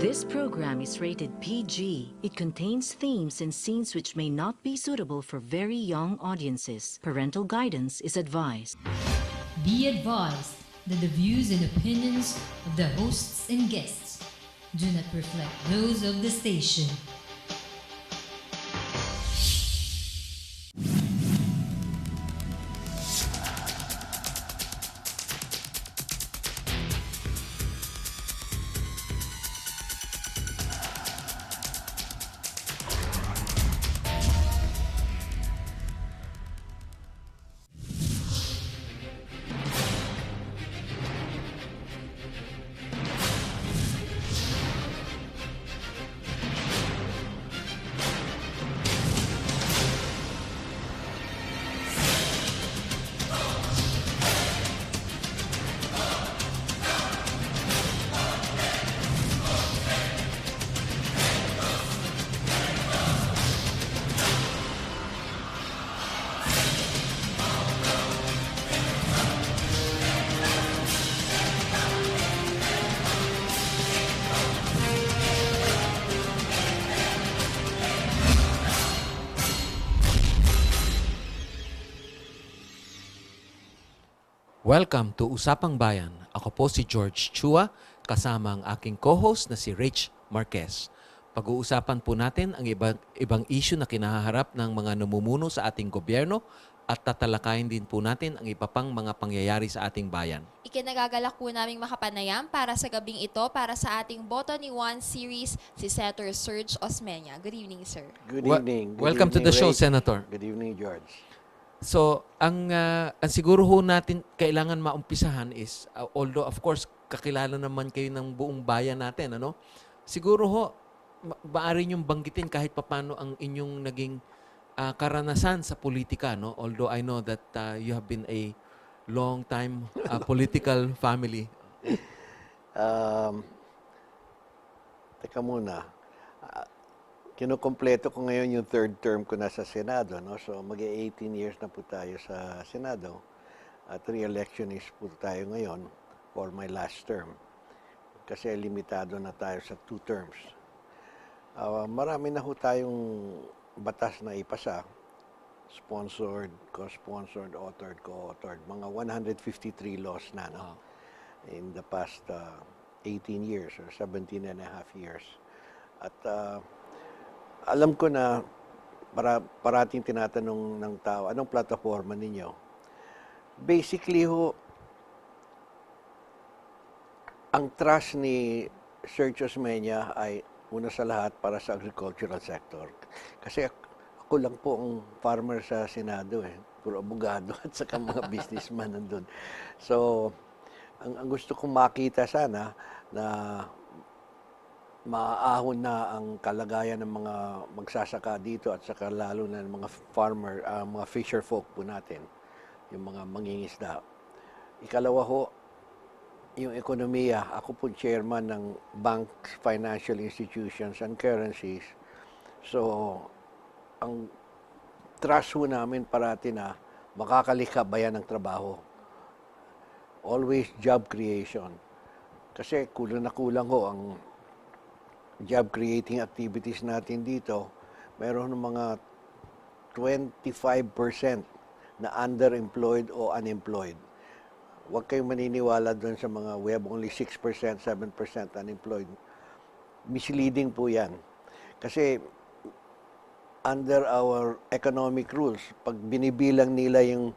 This program is rated PG. It contains themes and scenes which may not be suitable for very young audiences. Parental guidance is advised. Be advised that the views and opinions of the hosts and guests do not reflect those of the station. Welcome to Usapang Bayan. Ako po si George Chua, kasama ang aking co-host na si Rich Marquez. Pag-uusapan po natin ang ibang issue na kinaharap ng mga namumuno sa ating gobyerno at tatalakayin din po natin ang iba pang mga pangyayari sa ating bayan. Ikinagagalak po naming makapanayam para sa gabing ito para sa ating Boto ni Juan series, si Senator Sergio Osmena. Good evening, sir. Good evening. Welcome to the show, Senator. Good evening, George. So, ang siguro ho natin kailangan maumpisahan is, although of course, kakilala naman kayo ng buong bayan natin, ano? Siguro ho, maaari niyong banggitin kahit papano ang inyong naging karanasan sa politika, no? Although I know that you have been a long time political family. Teka muna. Kinukompleto ko ngayon yung third term ko na sa Senado, no? So, mag-18 years na po tayo sa Senado. At re-electionist po tayo ngayon for my last term. Kasi limitado na tayo sa 2 terms. Marami na ho tayong batas na ipasa. Sponsored, co-sponsored, authored, co-authored. Mga 153 laws na, no? In the past 18 years or 17 and a half years. At alam ko na parating tinatanong ng tao, anong plataforma ninyo? Basically ho, ang trust ni Sergio Osmena ay una sa lahat para sa agricultural sector. Kasi ako lang po ang farmer sa Senado puro abogado at saka mga businessman nandun. So, ang gusto kong makita sana na maaahon na ang kalagayan ng mga magsasaka dito at saka lalo na ng mga farmer, mga fisher folk po natin, yung mga mangingisda. Ikalawa ho, yung ekonomiya. Ako po chairman ng Banks, Financial Institutions and Currencies. So, ang trust ho namin parati na makakalikha ba yan ng trabaho. Always job creation. Kasi kulang na kulang ho ang job creating activities natin dito, meron ng mga 25% na underemployed o unemployed. Huwag kayong maniniwala doon sa mga we have only 6%, 7% unemployed. Misleading po yan. Kasi under our economic rules, pag binibilang nila yung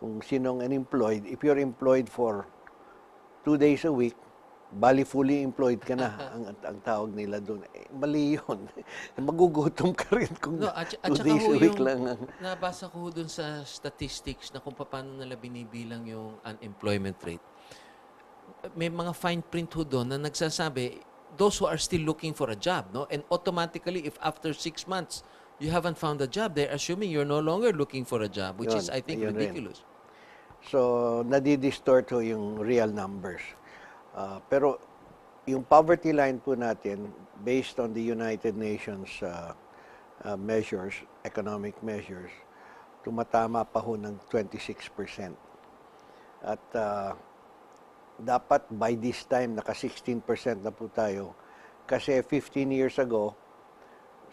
kung sinong unemployed, if you're employed for 2 days a week, bali fully employed ka na, ang tawag nila doon. Mali yun. Magugutom ka rin kung 2 days a week lang. Nabasa ko doon sa statistics na kung paano nila binibilang yung unemployment rate. May mga fine print ho doon na nagsasabi, those who are still looking for a job, no? And automatically, if after 6 months, you haven't found a job, they're assuming you're no longer looking for a job, which is, I think, ridiculous. So, nadidistort ho yung real numbers. Pero yung poverty line po natin, based on the United Nations measures, economic measures, tumatama pa ho ng 26%. At dapat by this time, naka 16% na po tayo, Kasi 15 years ago,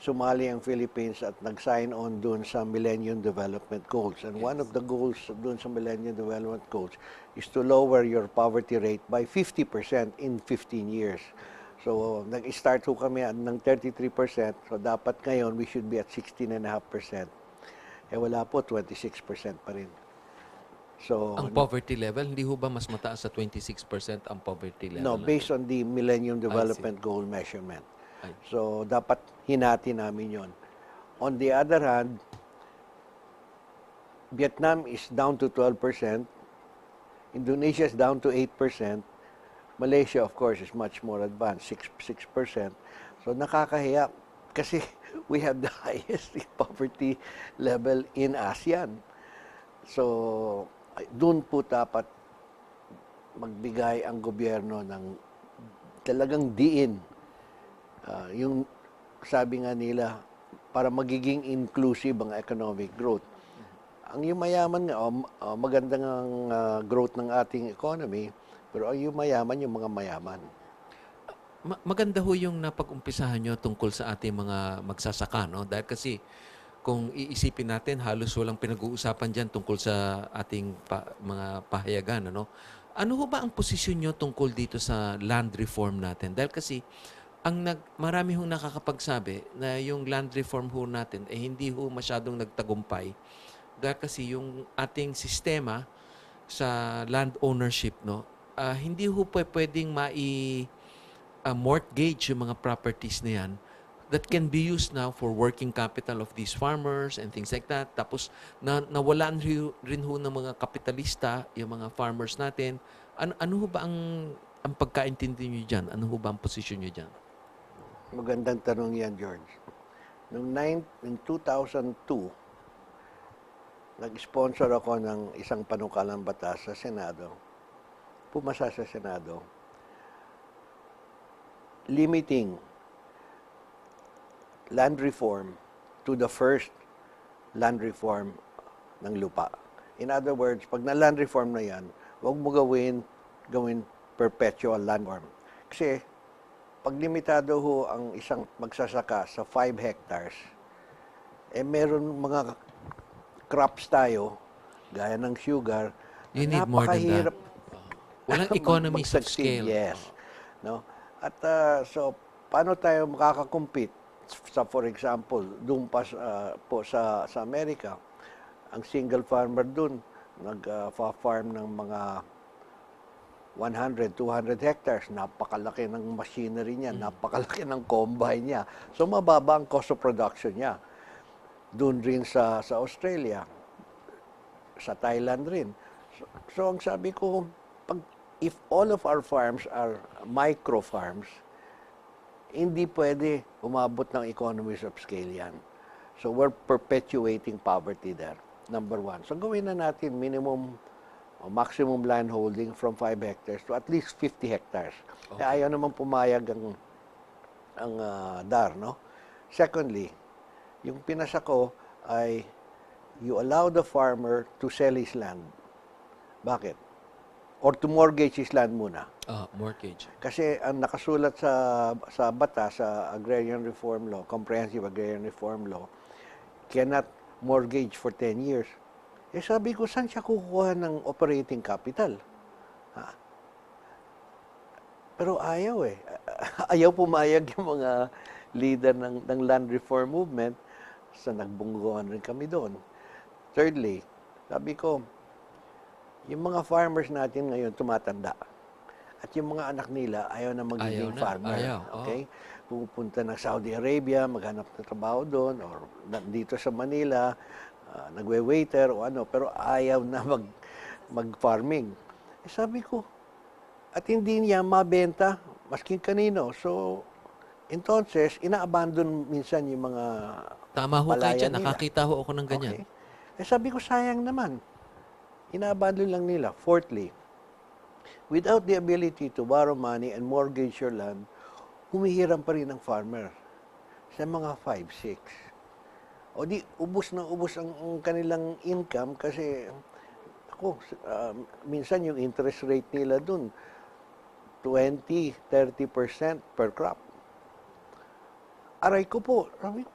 sumali ang Philippines at nag-sign on dun sa Millennium Development Goals. And one of the goals dun sa Millennium Development Goals is to lower your poverty rate by 50% in 15 years. So, nag-start ho kami ng 33%. So, dapat ngayon, we should be at 16.5%. Eh, wala po, 26% pa rin. So, Ang poverty level, hindi ho ba mas mataas sa 26% ang poverty level? no, based on the Millennium Development Goal measurement. So, dapat hinati namin yon. On the other hand, Vietnam is down to 12%, Indonesia is down to 8%, Malaysia, of course, is much more advanced, 6%. So, nakakahiya kasi we have the highest poverty level in ASEAN. So, doon po dapat magbigay ang gobyerno ng talagang diin. Yung sabi nga nila, para magiging inclusive ang economic growth. Ang yumayaman nga, magandang ang growth ng ating economy, pero ang yumayaman yung mga mayaman. Maganda ho yung napag-umpisahan nyo tungkol sa ating mga magsasaka, no? Dahil kasi kung iisipin natin, halos walang pinag-uusapan dyan tungkol sa ating mga pahayagan, ano? Ano ho ba ang posisyon nyo tungkol dito sa land reform natin? Dahil kasi marami hong nakakapagsabi na yung land reform ho natin hindi ho masyadong nagtagumpay dahil kasi yung ating sistema sa land ownership, no, hindi ho pwedeng mortgage yung mga properties na yan that can be used now for working capital of these farmers and things like that. Tapos nawalan rin ho ng mga kapitalista yung mga farmers natin. Ano ho ba ang pagkaintindi nyo dyan? Ano ho ba ang posisyon nyo dyan? Magandang tanong yan, George. In 2002, nag-sponsor ako ng isang panukalang batas sa Senado. Pumasa sa Senado. Limiting land reform to the first land reform ng lupa. In other words, pag na-land reform na yan, huwag mo gawin perpetual land reform. Kasi, pag limitado ho ang isang magsasaka sa 5 hectares, meron mga crops tayo, gaya ng sugar, You need more than that. Walang economies of scale. Yes. No? At so, paano tayo makakakompete? For example, doon pa sa Amerika, ang single farmer doon, nag-farm ng mga 100, 200 hectares, napakalaki ng machinery niya, napakalaki ng combine niya. So, mababa ang cost of production niya. Doon rin sa Australia, sa Thailand rin. So ang sabi ko, if all of our farms are micro farms, hindi pwede umabot ng economies of scale yan. So, we're perpetuating poverty there, number one. So, gawin na natin minimum o maximum land holding from 5 hectares to at least 50 hectares. Okay. Ayaw naman pumayag ang DAR, no? Secondly, yung pinasa ko ay you allow the farmer to sell his land. Bakit? Or to mortgage his land muna. Mortgage. Kasi ang nakasulat sa batas, sa Agrarian Reform Law, Comprehensive Agrarian Reform Law, cannot mortgage for 10 years. Sabi ko, saan siya kukuha ng operating capital? Pero ayaw Ayaw pumayag yung mga leader ng land reform movement. So, nagbungguan rin kami doon. Thirdly, sabi ko, yung mga farmers natin ngayon tumatanda. At yung mga anak nila ayaw na magiging farmer. Okay? Pupunta ng Saudi Arabia, maghanap ng trabaho doon, or dito sa Manila, nagwe-waiter o ano, pero ayaw na mag-farming. Sabi ko, at hindi niya mabenta, masking kanino. So, entonces, ina-abandon minsan yung mga tama ho kayo dyan, nila. nakakita ho ako ng ganyan. Okay. Sabi ko, sayang naman. Ina-abandon lang nila. Fourthly, without the ability to borrow money and mortgage your land, humihiram pa rin ang farmer sa mga 5, 6. O di, ubos na ubos ang kanilang income kasi, minsan yung interest rate nila dun, 20, 30% per crop. aray ko po, sabi ko,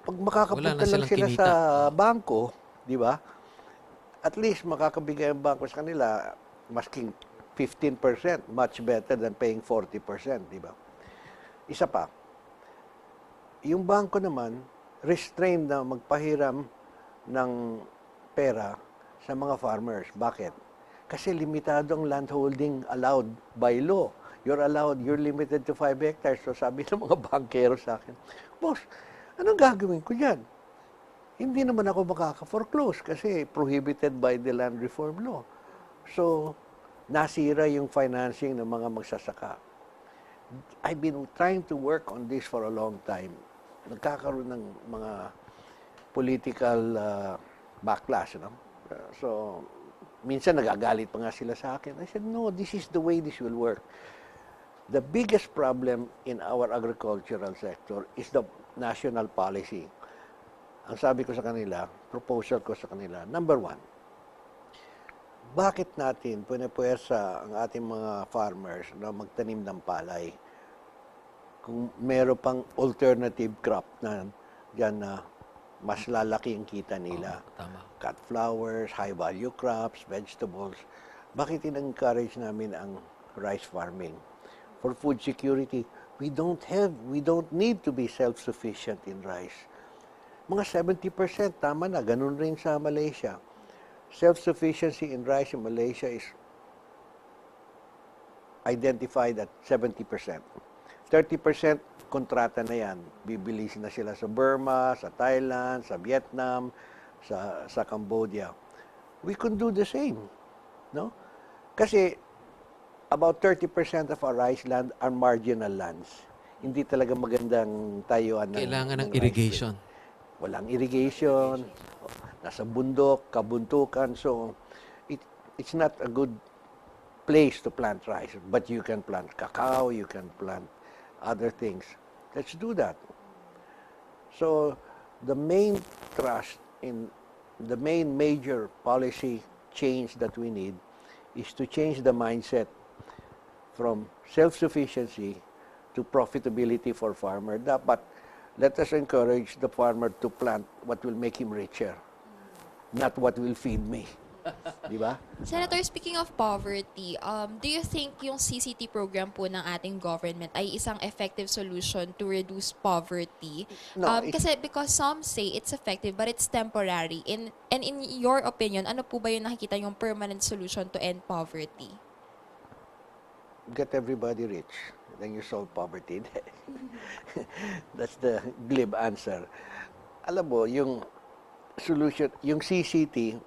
pag makakapunta Wala na lang silang sila kinita. sa bangko, di ba? At least makakabigay ang bangko sa kanila masking 15%, much better than paying 40%, di ba? Isa pa, yung bangko naman, restrained na magpahiram ng pera sa mga farmers. Bakit? Kasi limitado ang landholding allowed by law. You're limited to 5 hectares. So sabi ng mga bankero sa akin, Boss, anong gagawin ko dyan? Hindi naman ako makaka-foreclose kasi prohibited by the land reform law. So, nasira yung financing ng mga magsasaka. I've been trying to work on this for a long time. Nagkakaroon ng mga political backlash, no? So, minsan nagagalit pa nga sila sa akin. I said, no, this is the way this will work. The biggest problem in our agricultural sector is the national policy. Ang sabi ko sa kanila, proposal ko sa kanila, number one, bakit natin punepuwersa ang ating mga farmers na magtanim ng palay kung meron pang alternative crop na dyan na mas lalaki ang kita nila? Tama. Cut flowers, high-value crops, vegetables. Bakit in-encourage namin ang rice farming? For food security, we don't need to be self-sufficient in rice. Mga 70%, tama na, ganun rin sa Malaysia. Self-sufficiency in rice in Malaysia is identified at 70%. 30% kontrata na yan. Bibili na sila sa Burma, sa Thailand, sa Vietnam, sa Cambodia. We can do the same, no? Kasi about 30% of our rice land are marginal lands. Hindi talaga magandang tayuan ng Kailangan ng rice irrigation. field. Walang irrigation, nasa bundok, kabuntukan, so it's not a good place to plant rice. But you can plant cacao, you can plant other things. Let's do that. So the main thrust in the main major policy change that we need is to change the mindset from self-sufficiency to profitability for farmer. Dapat let us encourage the farmer to plant what will make him richer, not what will feed me. Di ba? Senator, speaking of poverty, do you think yung CCT program po ng ating government ay isang effective solution to reduce poverty? No, Because some say it's effective but it's temporary. And in your opinion, ano po ba yung nakikita yung permanent solution to end poverty? Get everybody rich, then you solve poverty. That's the glib answer. Alam mo, yung solution, yung CCT,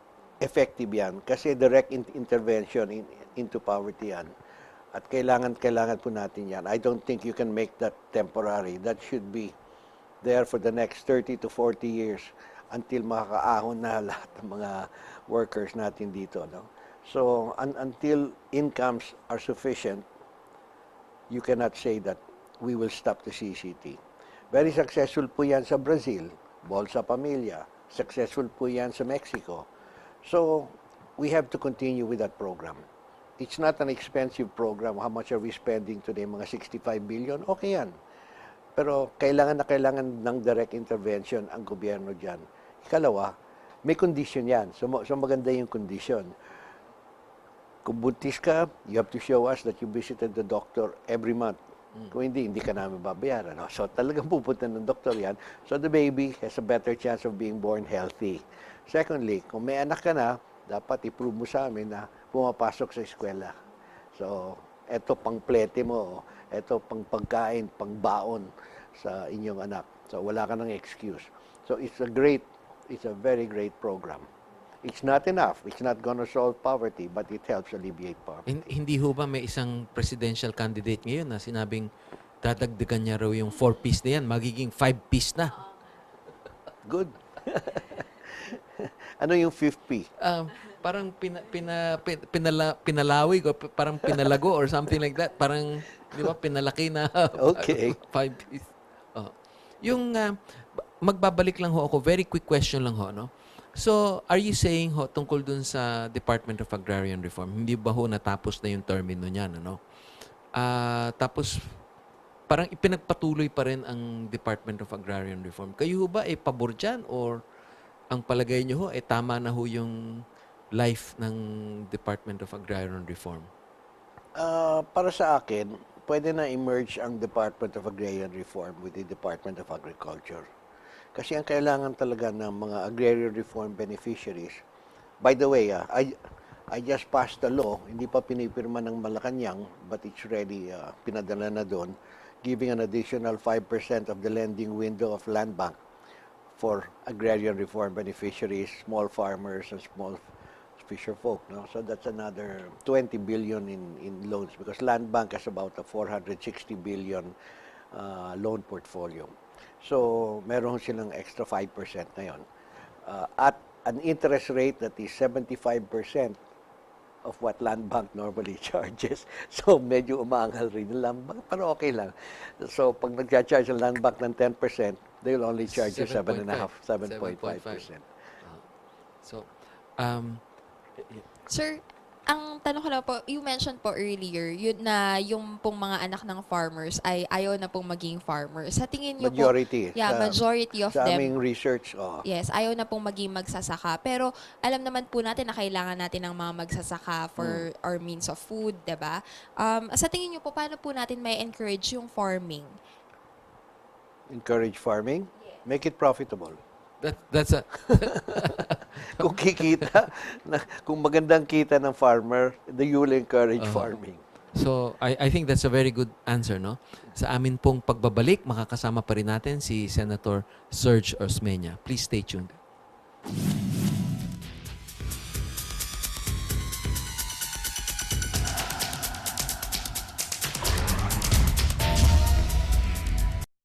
effective yan kasi direct intervention into poverty yan. At kailangan po natin yan. I don't think you can make that temporary. That should be there for the next 30 to 40 years until makakaahon na lahat ng mga workers natin dito. No? So, until incomes are sufficient, you cannot say that we will stop the CCT. Very successful po yan sa Brazil, Bolsa Pamilya. Successful po yan sa Mexico. So, we have to continue with that program. It's not an expensive program. How much are we spending today? Mga 65 billion? Okay yan. Pero kailangan ng direct intervention ang gobyerno dyan. Ikalawa, may condition yan. So maganda yung condition. Kung buntis ka, you have to show us that you visited the doctor every month. Kung hindi ka namin babayaran. No? So talagang pupunta ng doktor yan. So the baby has a better chance of being born healthy. Secondly, kung may anak ka na, dapat i-prove mo sa amin na pumapasok sa eskwela. So, eto pang plete mo, eto pang pagkain, pang baon sa inyong anak. So, wala ka ng excuse. So, it's a very great program. It's not enough. It's not gonna solve poverty, but it helps alleviate poverty. Hindi ho ba may isang presidential candidate ngayon na sinabing dadagdagan niya raw yung 4-piece na yan, magiging 5-piece na? Good. Ano yung 5th P? Parang pinalawi ko, parang pinalago or something like that. Parang, di ba, pinalaki na Okay. 5-piece. Oh. Yung, magbabalik lang ho ako, very quick question lang ho, no? So, are you saying ho, tungkol dun sa Department of Agrarian Reform, hindi ba ho natapos na yung termino niyan, ano? Tapos, parang ipinagpatuloy pa rin ang Department of Agrarian Reform. Kayo ho ba ay pabor dyan or ang palagay nyo ho ay tama na ho yung life ng Department of Agrarian Reform? Para sa akin, pwede na emerge ang Department of Agrarian Reform with the Department of Agriculture. Kasi ang kailangan talaga ng mga agrarian reform beneficiaries, by the way, I just passed a law, hindi pa pinipirma ng Malacanang, but it's ready, pinadala na doon, giving an additional 5% of the lending window of land bank for agrarian reform beneficiaries, small farmers, and small fisher folk. No? So that's another 20 billion in loans because land bank has about a 460 billion loan portfolio. So meron silang extra 5% na yon. At an interest rate that is 75% of what land bank normally charges. So medyo umaangal rin yung land bank, pero okay lang. So pag nag-charge ang land bank ng 10%, they will only charge you 7.5%. So, Sir, ang tanong ko lang po, you mentioned po earlier yun na yung pong mga anak ng farmers ay ayaw na pong maging farmers. Sa tingin niyo Majority. po, majority of sa them, aming research, yes, ayaw na pong maging magsasaka. Pero alam naman po natin na kailangan natin ng mga magsasaka for our means of food, 'di ba? Sa tingin niyo po, paano po natin may encourage yung farming? encourage farming, make it profitable. that's a... Kung kikita, kung magandang kita ng farmer, you will encourage farming. So, I think that's a very good answer, no? Sa amin pong pagbabalik, makakasama pa rin natin si Senator Sergio Osmena. Please stay tuned.